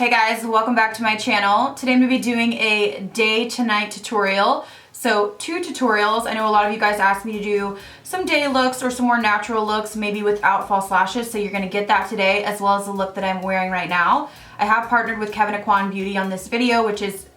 Hey guys, welcome back to my channel. Today I'm going to be doing a day to night tutorial. So 2 tutorials. I know a lot of you guys asked me to do some day looks or some more natural looks, maybe without false lashes. So you're going to get that today, as well as the look that I'm wearing right now. I have partnered with Kevyn Aucoin Beauty on this video, which is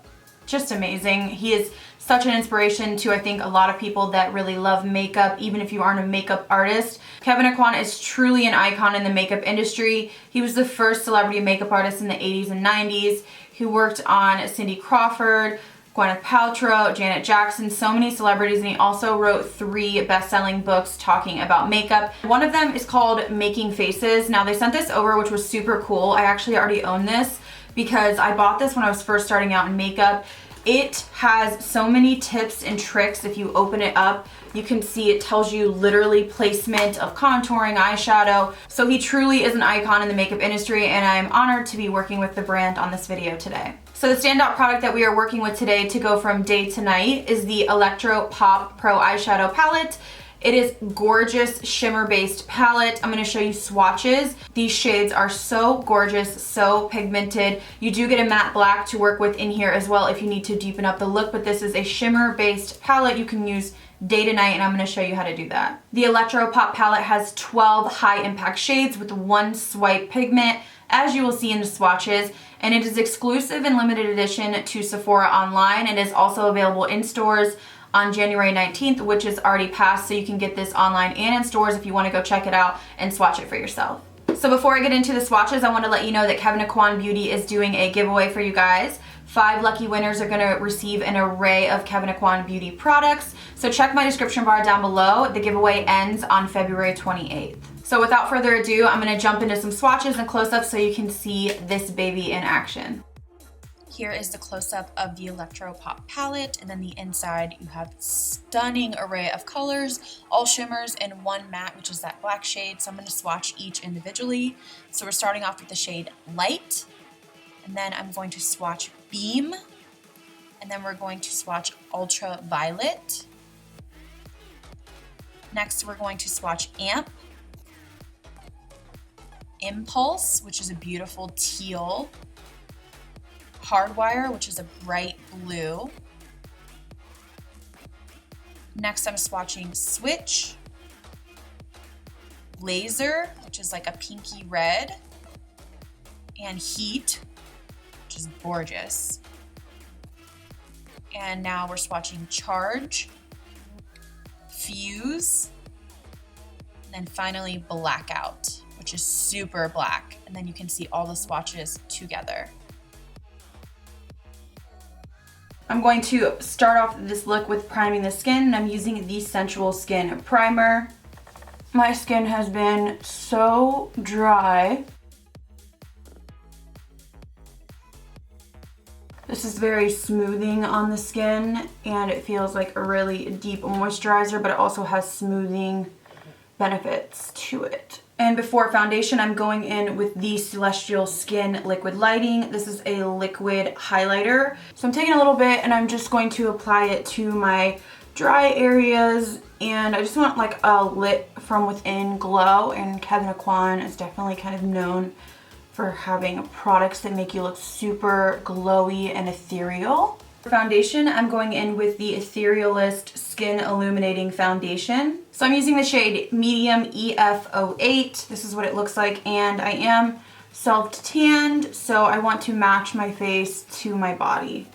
just amazing. He is such an inspiration to, I think, a lot of people that really love makeup, even if you aren't a makeup artist. Kevyn Aucoin is truly an icon in the makeup industry. He was the first celebrity makeup artist in the 80s and 90s. He worked on Cindy Crawford, Gwyneth Paltrow, Janet Jackson, so many celebrities, and he also wrote 3 best-selling books talking about makeup. One of them is called Making Faces. Now, they sent this over, which was super cool. I actually already own this because I bought this when I was first starting out in makeup. It has so many tips and tricks. If you open it up, you can see it tells you literally placement of contouring, eyeshadow. So he truly is an icon in the makeup industry, and I'm honored to be working with the brand on this video today. So the standout product that we are working with today to go from day to night is the Electropop Pro Eyeshadow Palette. It is gorgeous shimmer-based palette. I'm going to show you swatches. These shades are so gorgeous, so pigmented. You do get a matte black to work with in here as well if you need to deepen up the look, but this is a shimmer-based palette you can use day to night, and I'm going to show you how to do that. The Electropop palette has 12 high-impact shades with 1 swipe pigment, as you will see in the swatches, and it is exclusive and limited edition to Sephora online, and is also available in stores on January 19th, which is already passed, so you can get this online and in stores if you want to go check it out and swatch it for yourself. So before I get into the swatches, I want to let you know that Kevyn Aucoin Beauty is doing a giveaway for you guys. 5 lucky winners are going to receive an array of Kevyn Aucoin Beauty products. So check my description bar down below. The giveaway ends on February 28th. So without further ado, I'm going to jump into some swatches and close-ups so you can see this baby in action. Here is the close-up of the Electropop palette, and then the inside you have stunning array of colors, all shimmers, and 1 matte, which is that black shade. So I'm going to swatch each individually. So we're starting off with the shade Light, and then I'm going to swatch Beam, and then we're going to swatch Ultraviolet. Next we're going to swatch Amp, Impulse, which is a beautiful teal, Hardwire, which is a bright blue. Next, I'm swatching Switch, Laser, which is like a pinky red, and Heat, which is gorgeous. And now we're swatching Charge, Fuse, and then finally Blackout, which is super black. And then you can see all the swatches together. I'm going to start off this look with priming the skin, and I'm using the Sensual Skin Primer. My skin has been so dry. This is very smoothing on the skin, and it feels like a really deep moisturizer, but it also has smoothing benefits to it. And before foundation, I'm going in with the Celestial Skin Liquid Lighting. This is a liquid highlighter. So I'm taking a little bit and I'm just going to apply it to my dry areas. And I just want like a lit from within glow. And Kevyn Aucoin is definitely kind of known for having products that make you look super glowy and ethereal. For foundation, I'm going in with the Etherealist Skin Illuminating Foundation. So I'm using the shade Medium EF08. This is what it looks like, and I am self-tanned, so I want to match my face to my body.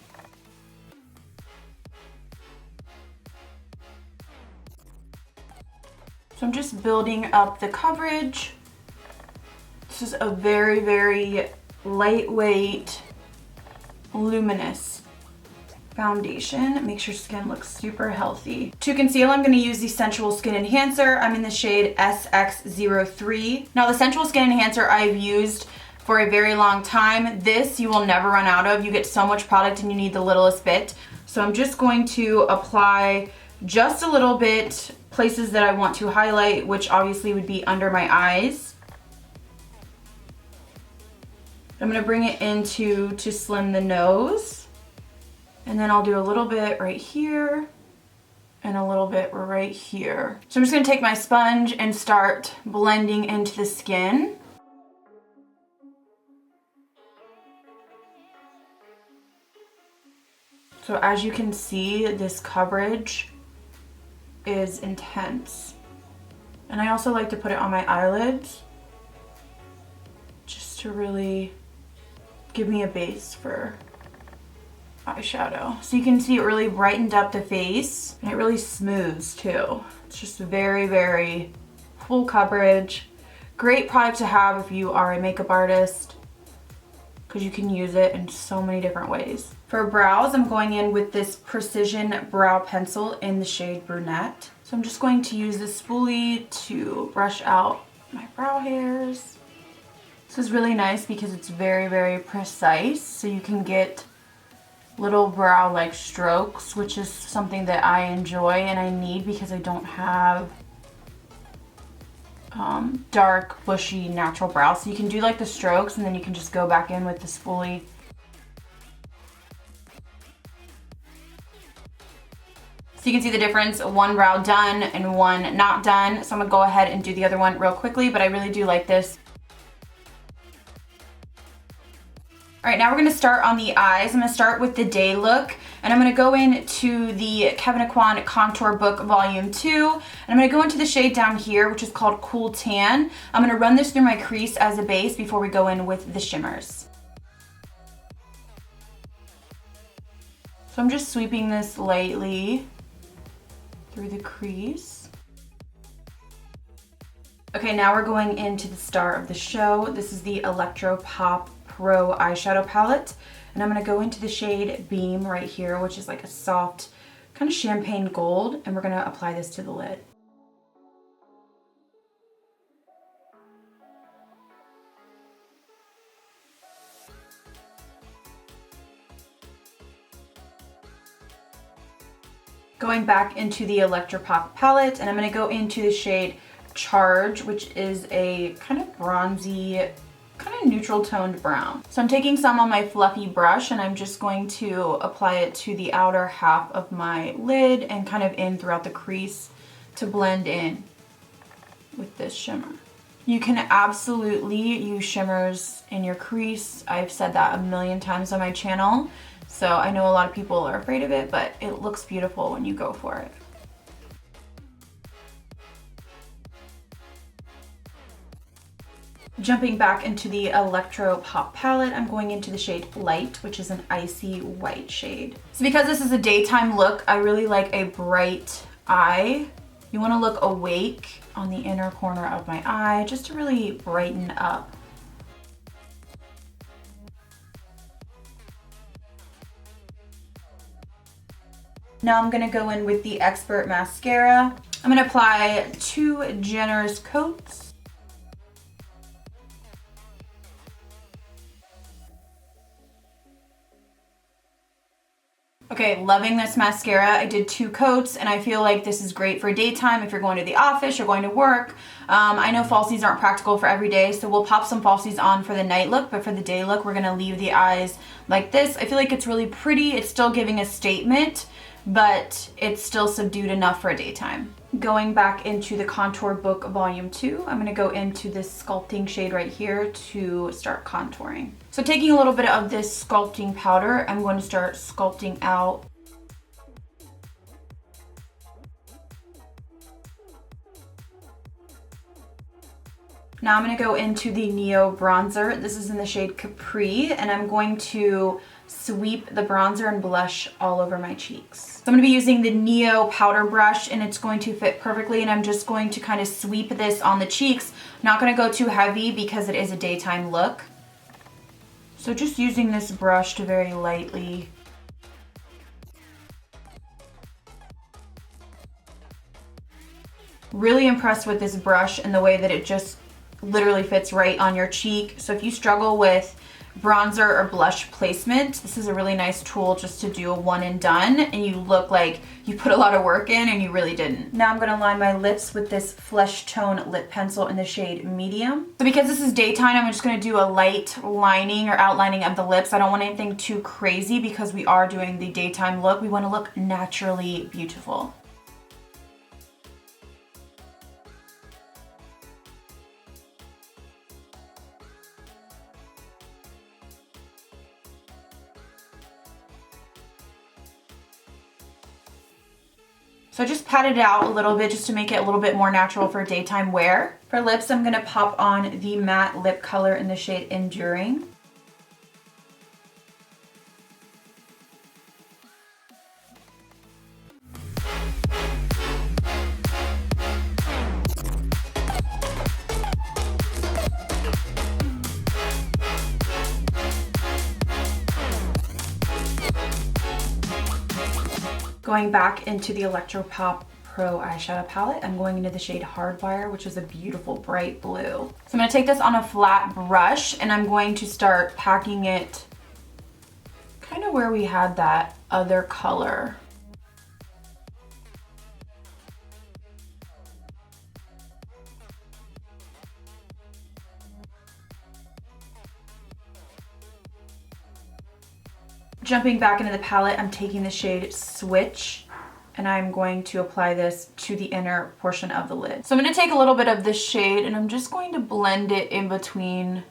So I'm just building up the coverage. This is a very, very lightweight, luminous foundation. Makes your skin look super healthy. To conceal, I'm going to use the Sensual Skin Enhancer. I'm in the shade SX03. Now, the Sensual Skin Enhancer I've used for a very long time. This you will never run out of. You get so much product and you need the littlest bit. So I'm just going to apply just a little bit places that I want to highlight, which obviously would be under my eyes. I'm going to bring it into to slim the nose. And then I'll do a little bit right here and a little bit right here. So I'm just gonna take my sponge and start blending into the skin. So as you can see, this coverage is intense. And I also like to put it on my eyelids just to really give me a base for eyeshadow. So you can see it really brightened up the face, and it really smooths too. It's just very, very full coverage. Great product to have if you are a makeup artist, because you can use it in so many different ways. For brows, I'm going in with this Precision Brow Pencil in the shade Brunette. So I'm just going to use this spoolie to brush out my brow hairs. This is really nice because it's very, very precise, so you can get little brow-like strokes, which is something that I enjoy and I need because I don't have dark, bushy, natural brows. So you can do like the strokes and then you can just go back in with the spoolie. So you can see the difference, one brow done and one not done. So I'm gonna go ahead and do the other one real quickly, but I really do like this. All right, now we're gonna start on the eyes. I'm gonna start with the day look, and I'm gonna go into the Kevyn Aucoin Contour Book Volume 2, and I'm gonna go into the shade down here, which is called Cool Tan. I'm gonna run this through my crease as a base before we go in with the shimmers. So I'm just sweeping this lightly through the crease. Okay, now we're going into the star of the show. This is the Electropop Pro eyeshadow palette, and I'm going to go into the shade Beam right here, which is like a soft kind of champagne gold, and we're going to apply this to the lid. Going back into the Electropop palette, and I'm going to go into the shade Charge, which is a kind of bronzy, kind of neutral toned brown. So I'm taking some on my fluffy brush and I'm just going to apply it to the outer half of my lid and kind of in throughout the crease to blend in with this shimmer. You can absolutely use shimmers in your crease. I've said that a million times on my channel. So I know a lot of people are afraid of it, but it looks beautiful when you go for it. Jumping back into the Electropop palette, I'm going into the shade Light, which is an icy white shade. So because this is a daytime look, I really like a bright eye. You want to look awake on the inner corner of my eye, just to really brighten up. Now I'm going to go in with the Expert Mascara. I'm going to apply 2 generous coats. Okay, loving this mascara. I did 2 coats and I feel like this is great for daytime if you're going to the office, you're going to work. I know falsies aren't practical for every day, so we'll pop some falsies on for the night look, but for the day look, we're gonna leave the eyes like this. I feel like it's really pretty. It's still giving a statement, but it's still subdued enough for daytime. Going back into the Contour Book Volume 2, I'm gonna go into this sculpting shade right here to start contouring. So taking a little bit of this sculpting powder, I'm going to start sculpting out. Now I'm going to go into the Neo bronzer. This is in the shade Capri, and I'm going to sweep the bronzer and blush all over my cheeks. So I'm going to be using the Neo powder brush, and it's going to fit perfectly, and I'm just going to kind of sweep this on the cheeks. Not going to go too heavy because it is a daytime look. So just using this brush to very lightly really impressed with this brush and the way that it just literally fits right on your cheek. So if you struggle with bronzer or blush placement, this is a really nice tool just to do a one and done, and you look like you put a lot of work in and you really didn't. Now I'm going to line my lips with this Flesh Tone lip pencil in the shade Medium. So because this is daytime, I'm just going to do a light lining or outlining of the lips. I don't want anything too crazy because we are doing the daytime look. We want to look naturally beautiful. So I just patted it out a little bit just to make it a little bit more natural for daytime wear. For lips, I'm gonna pop on the matte lip color in the shade Enduring. Going back into the Electropop Pro eyeshadow palette, I'm going into the shade Hardwire, which is a beautiful bright blue. So I'm gonna take this on a flat brush and I'm going to start packing it kind of where we had that other color. Jumping back into the palette, I'm taking the shade Switch and I'm going to apply this to the inner portion of the lid. So I'm going to take a little bit of this shade and I'm just going to blend it in between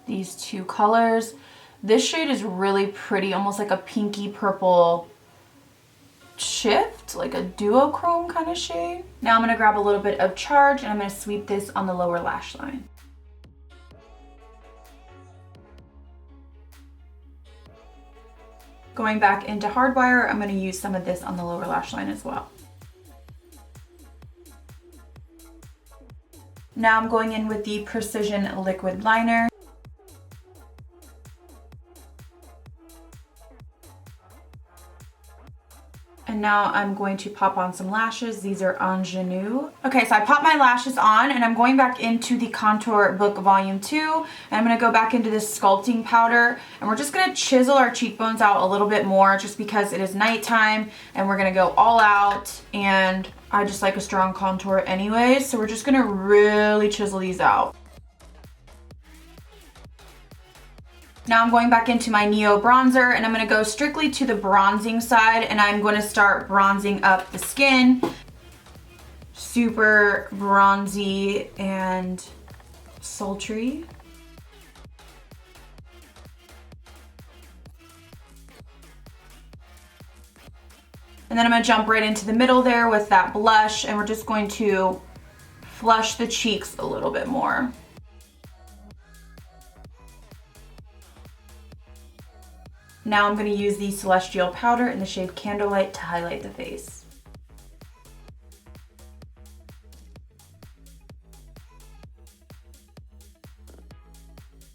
these two colors. This shade is really pretty, almost like a pinky purple shift, like a duochrome kind of shade. Now I'm going to grab a little bit of Charge and I'm going to sweep this on the lower lash line. Going back into Hardwire, I'm going to use some of this on the lower lash line as well. Now I'm going in with the Precision Liquid Liner. And now I'm going to pop on some lashes. These are Ingenue. Okay, so I popped my lashes on and I'm going back into the Contour Book Volume 2. And I'm gonna go back into this sculpting powder and we're just gonna chisel our cheekbones out a little bit more just because it is nighttime and we're gonna go all out and I just like a strong contour anyways. So we're just gonna really chisel these out. Now I'm going back into my Neo bronzer and I'm going to go strictly to the bronzing side and I'm going to start bronzing up the skin. Super bronzy and sultry. And then I'm going to jump right into the middle there with that blush and we're just going to flush the cheeks a little bit more. Now I'm going to use the Celestial powder in the shade Candlelight to highlight the face.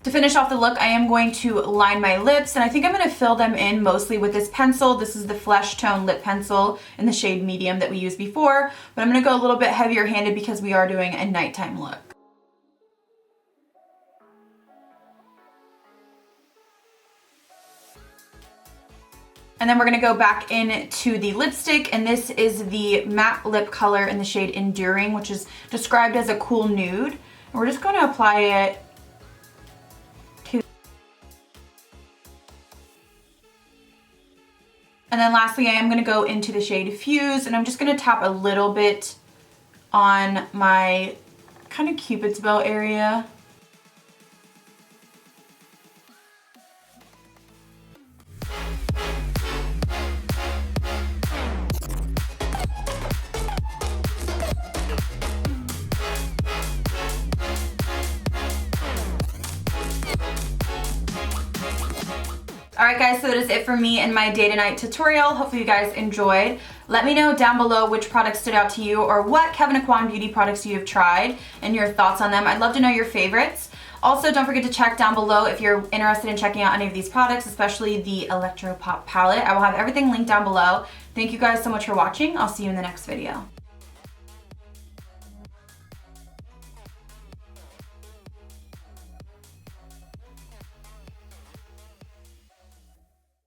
To finish off the look, I am going to line my lips and I think I'm going to fill them in mostly with this pencil. This is the Flesh Tone Lip Pencil in the shade Medium that we used before, but I'm going to go a little bit heavier handed because we are doing a nighttime look. And then we're gonna go back into the lipstick, and this is the matte lip color in the shade Enduring, which is described as a cool nude. And we're just gonna apply it to. And then lastly, I am gonna go into the shade Fuse, and I'm just gonna tap a little bit on my kind of Cupid's bow area. Alright guys, so that is it for me and my day to night tutorial. Hopefully you guys enjoyed. Let me know down below which products stood out to you or what Kevyn Aucoin beauty products you have tried and your thoughts on them. I'd love to know your favorites. Also, don't forget to check down below if you're interested in checking out any of these products, especially the Electropop palette. I will have everything linked down below. Thank you guys so much for watching. I'll see you in the next video.